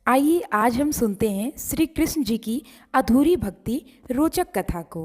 आइए आज हम सुनते हैं श्री कृष्ण जी की अधूरी भक्ति रोचक कथा को।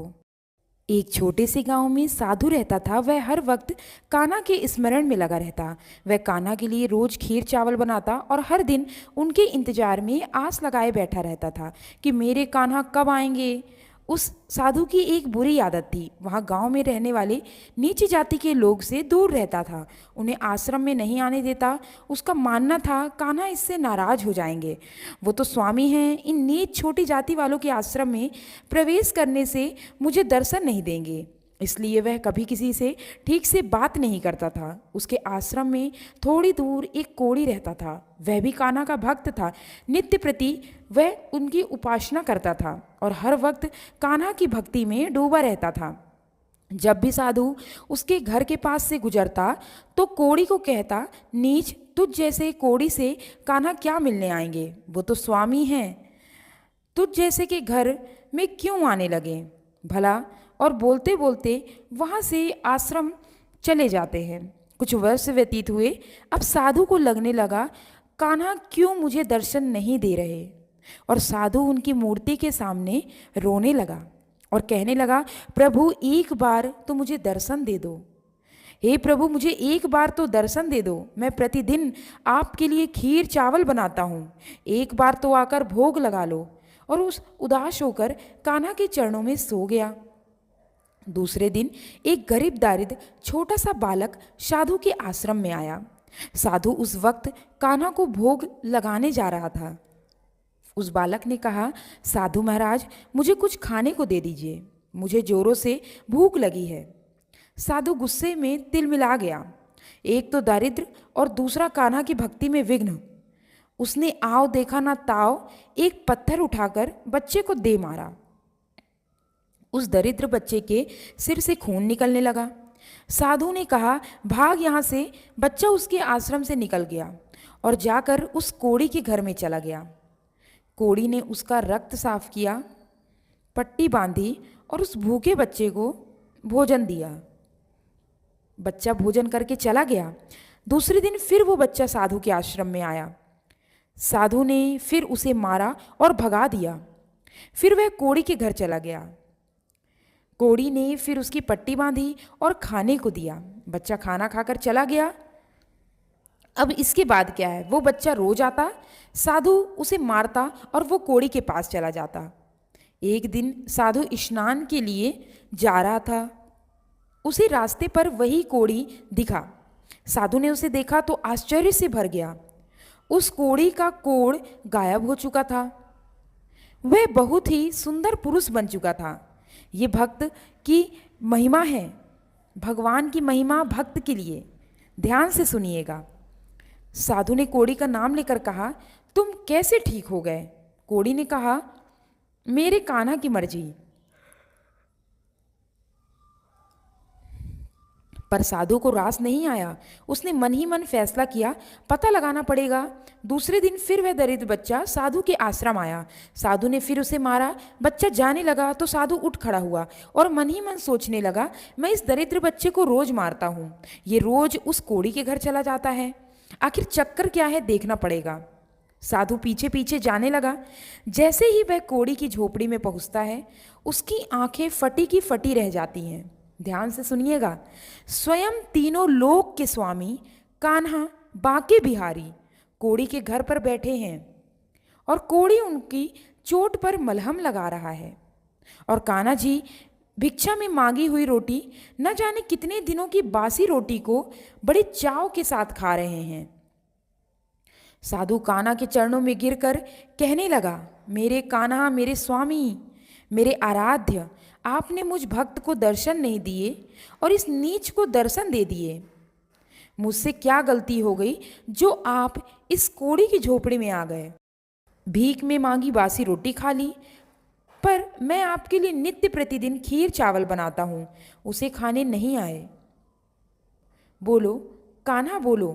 एक छोटे से गांव में साधु रहता था। वह हर वक्त कान्हा के स्मरण में लगा रहता। वह कान्हा के लिए रोज खीर चावल बनाता और हर दिन उनके इंतजार में आस लगाए बैठा रहता था कि मेरे कान्हा कब आएंगे। उस साधु की एक बुरी आदत थी। वह गांव में रहने वाले नीची जाति के लोग से दूर रहता था, उन्हें आश्रम में नहीं आने देता। उसका मानना था कान्हा इससे नाराज हो जाएंगे, वो तो स्वामी हैं, इन नीच छोटी जाति वालों के आश्रम में प्रवेश करने से मुझे दर्शन नहीं देंगे। इसलिए वह कभी किसी से ठीक से बात नहीं करता था। उसके आश्रम में थोड़ी दूर एक कोढ़ी रहता था। वह भी कान्हा का भक्त था। नित्य प्रति वह उनकी उपासना करता था और हर वक्त कान्हा की भक्ति में डूबा रहता था। जब भी साधु उसके घर के पास से गुजरता तो कोढ़ी को कहता, नीच, तुझ जैसे कोढ़ी से कान्हा क्या मिलने आएंगे, वो तो स्वामी हैं, तुझ जैसे के घर में क्यों आने लगे भला। और बोलते बोलते वहाँ से आश्रम चले जाते हैं। कुछ वर्ष व्यतीत हुए। अब साधु को लगने लगा कान्हा क्यों मुझे दर्शन नहीं दे रहे, और साधु उनकी मूर्ति के सामने रोने लगा और कहने लगा, प्रभु एक बार तो मुझे दर्शन दे दो, हे प्रभु मुझे एक बार तो दर्शन दे दो। मैं प्रतिदिन आपके लिए खीर चावल बनाता हूँ, एक बार तो आकर भोग लगा लो। और उस उदास होकर कान्हा के चरणों में सो गया। दूसरे दिन एक गरीब दारिद्र छोटा सा बालक साधु के आश्रम में आया। साधु उस वक्त कान्हा को भोग लगाने जा रहा था। उस बालक ने कहा, साधु महाराज मुझे कुछ खाने को दे दीजिए, मुझे जोरों से भूख लगी है। साधु गुस्से में तिलमिला गया। एक तो दारिद्र और दूसरा कान्हा की भक्ति में विघ्न। उसने आओ देखा ना ताओ एक पत्थर उठाकर बच्चे को दे मारा। उस दरिद्र बच्चे के सिर से खून निकलने लगा। साधु ने कहा, भाग यहाँ से। बच्चा उसके आश्रम से निकल गया और जाकर उस कोढ़ी के घर में चला गया। कोढ़ी ने उसका रक्त साफ किया, पट्टी बांधी और उस भूखे बच्चे को भोजन दिया। बच्चा भोजन करके चला गया। दूसरे दिन फिर वो बच्चा साधु के आश्रम में आया। साधु ने फिर उसे मारा और भगा दिया। फिर वह कोढ़ी के घर चला गया। कोढ़ी ने फिर उसकी पट्टी बांधी और खाने को दिया। बच्चा खाना खाकर चला गया। अब इसके बाद क्या है, वो बच्चा रोज आता, साधु उसे मारता और वो कोढ़ी के पास चला जाता। एक दिन साधु स्नान के लिए जा रहा था। उसे रास्ते पर वही कोढ़ी दिखा। साधु ने उसे देखा तो आश्चर्य से भर गया। उस कोढ़ी का कोढ़ गायब हो चुका था। वह बहुत ही सुंदर पुरुष बन चुका था। ये भक्त की महिमा है, भगवान की महिमा भक्त के लिए। ध्यान से सुनिएगा। साधु ने कोढ़ी का नाम लेकर कहा, तुम कैसे ठीक हो गए। कोढ़ी ने कहा, मेरे कान्हा की मर्जी। पर साधु को रास नहीं आया। उसने मन ही मन फैसला किया, पता लगाना पड़ेगा। दूसरे दिन फिर वह दरिद्र बच्चा साधु के आश्रम आया। साधु ने फिर उसे मारा। बच्चा जाने लगा तो साधु उठ खड़ा हुआ और मन ही मन सोचने लगा, मैं इस दरिद्र बच्चे को रोज मारता हूँ, ये रोज उस कोढ़ी के घर चला जाता है, आखिर चक्कर क्या है देखना पड़ेगा। साधु पीछे पीछे जाने लगा। जैसे ही वह कोढ़ी की झोपड़ी में पहुँचता है, उसकी आंखें फटी की फटी रह जाती हैं। ध्यान से सुनिएगा। स्वयं तीनों लोक के स्वामी कान्हा बांके बिहारी कोढ़ी के घर पर बैठे हैं और कोढ़ी उनकी चोट पर मलहम लगा रहा है, और कान्हा जी भिक्षा में मांगी हुई रोटी, न जाने कितने दिनों की बासी रोटी को बड़े चाव के साथ खा रहे हैं। साधु कान्हा के चरणों में गिरकर कहने लगा, मेरे कान्हा, मेरे स्वामी, मेरे आराध्य, आपने मुझ भक्त को दर्शन नहीं दिए और इस नीच को दर्शन दे दिए। मुझसे क्या गलती हो गई जो आप इस कोढ़ी की झोपड़ी में आ गए, भीख में मांगी बासी रोटी खा ली। पर मैं आपके लिए नित्य प्रतिदिन खीर चावल बनाता हूँ, उसे खाने नहीं आए। बोलो कान्हा, बोलो।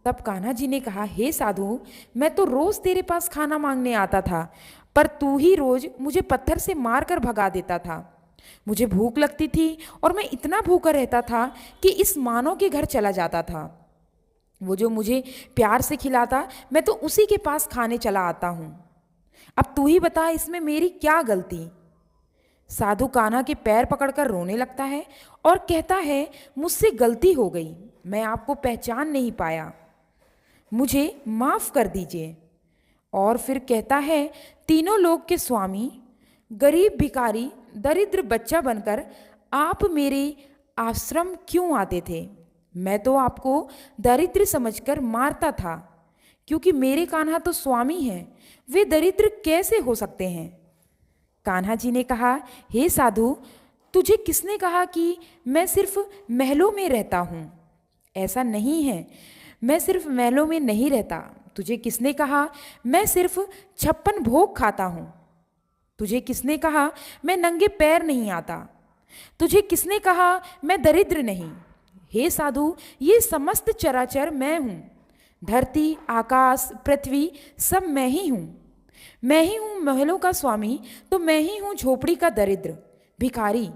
तब कान्हा जी ने कहा, हे साधु, मैं तो रोज तेरे पास खाना मांगने आता था, पर तू ही रोज मुझे पत्थर से मार कर भगा देता था। मुझे भूख लगती थी और मैं इतना भूखा रहता था कि इस मानव के घर चला जाता था। वो जो मुझे प्यार से खिलाता, मैं तो उसी के पास खाने चला आता हूँ। अब तू ही बता, इसमें मेरी क्या गलती। साधु कान्हा के पैर पकड़कर रोने लगता है और कहता है, मुझसे गलती हो गई, मैं आपको पहचान नहीं पाया, मुझे माफ़ कर दीजिए। और फिर कहता है, तीनों लोक के स्वामी, गरीब भिखारी दरिद्र बच्चा बनकर आप मेरे आश्रम क्यों आते थे? मैं तो आपको दरिद्र समझकर मारता था, क्योंकि मेरे कान्हा तो स्वामी हैं, वे दरिद्र कैसे हो सकते हैं? कान्हा जी ने कहा, हे साधु, तुझे किसने कहा कि मैं सिर्फ महलों में रहता हूँ? ऐसा नहीं है, मैं सिर्फ महलों में नहीं रहता। तुझे किसने कहा मैं सिर्फ 56 भोग खाता हूँ? तुझे किसने कहा मैं नंगे पैर नहीं आता? तुझे किसने कहा मैं दरिद्र नहीं? हे साधु, ये समस्त चराचर मैं हूँ। धरती, आकाश, पृथ्वी सब मैं ही हूँ। मैं ही हूँ महलों का स्वामी, तो मैं ही हूँ झोपड़ी का दरिद्र भिखारी।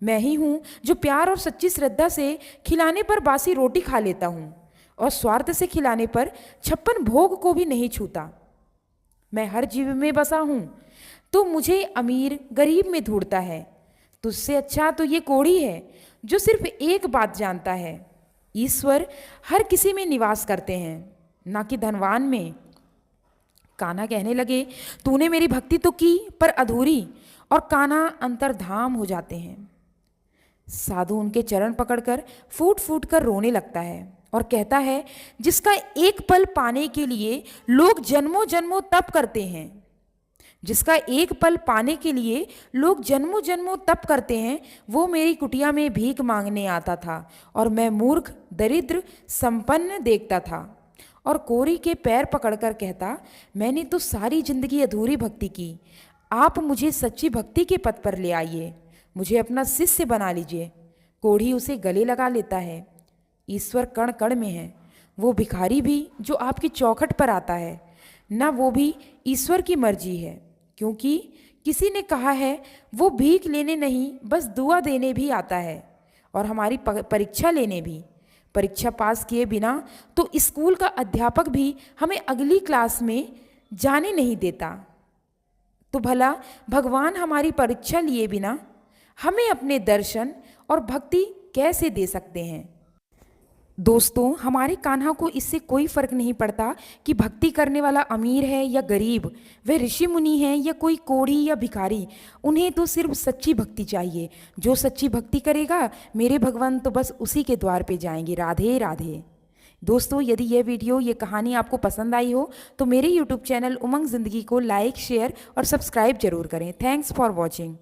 मैं ही हूँ जो प्यार और सच्ची श्रद्धा से खिलाने पर बासी रोटी खा लेता हूँ और स्वार्थ से खिलाने पर 56 भोग को भी नहीं छूता। मैं हर जीव में बसा हूँ, तो मुझे अमीर गरीब में ढूंढता है। तुझसे अच्छा तो ये कोढ़ी है जो सिर्फ एक बात जानता है, ईश्वर हर किसी में निवास करते हैं, ना कि धनवान में। कान्हा कहने लगे, तूने मेरी भक्ति तो की पर अधूरी, और कान्हा अंतर्धान हो जाते हैं। साधु उनके चरण पकड़कर फूट फूट कर रोने लगता है और कहता है, जिसका एक पल पाने के लिए लोग जन्मों जन्मों तप करते हैं, जिसका एक पल पाने के लिए लोग जन्मों जन्मों तप करते हैं, वो मेरी कुटिया में भीख मांगने आता था और मैं मूर्ख दरिद्र संपन्न देखता था। और कोरी के पैर पकड़कर कहता, मैंने तो सारी जिंदगी अधूरी भक्ति की, आप मुझे सच्ची भक्ति के पथ पर ले आइए, मुझे अपना शिष्य बना लीजिए। कोढ़ी उसे गले लगा लेता है। ईश्वर कण कण में है। वो भिखारी भी जो आपकी चौखट पर आता है ना, वो भी ईश्वर की मर्जी है, क्योंकि किसी ने कहा है वो भीख लेने नहीं बस दुआ देने भी आता है, और हमारी परीक्षा लेने भी। परीक्षा पास किए बिना तो स्कूल का अध्यापक भी हमें अगली क्लास में जाने नहीं देता, तो भला भगवान हमारी परीक्षा लिए बिना हमें अपने दर्शन और भक्ति कैसे दे सकते हैं? दोस्तों, हमारे कान्हा को इससे कोई फर्क नहीं पड़ता कि भक्ति करने वाला अमीर है या गरीब, वह ऋषि मुनि है या कोई कोढ़ी या भिखारी, उन्हें तो सिर्फ सच्ची भक्ति चाहिए। जो सच्ची भक्ति करेगा मेरे भगवान तो बस उसी के द्वार पे जाएंगे। राधे राधे। दोस्तों, यदि यह वीडियो, ये कहानी आपको पसंद आई हो तो मेरे यूट्यूब चैनल उमंग ज़िंदगी को लाइक, शेयर और सब्सक्राइब जरूर करें। Thanks for watching.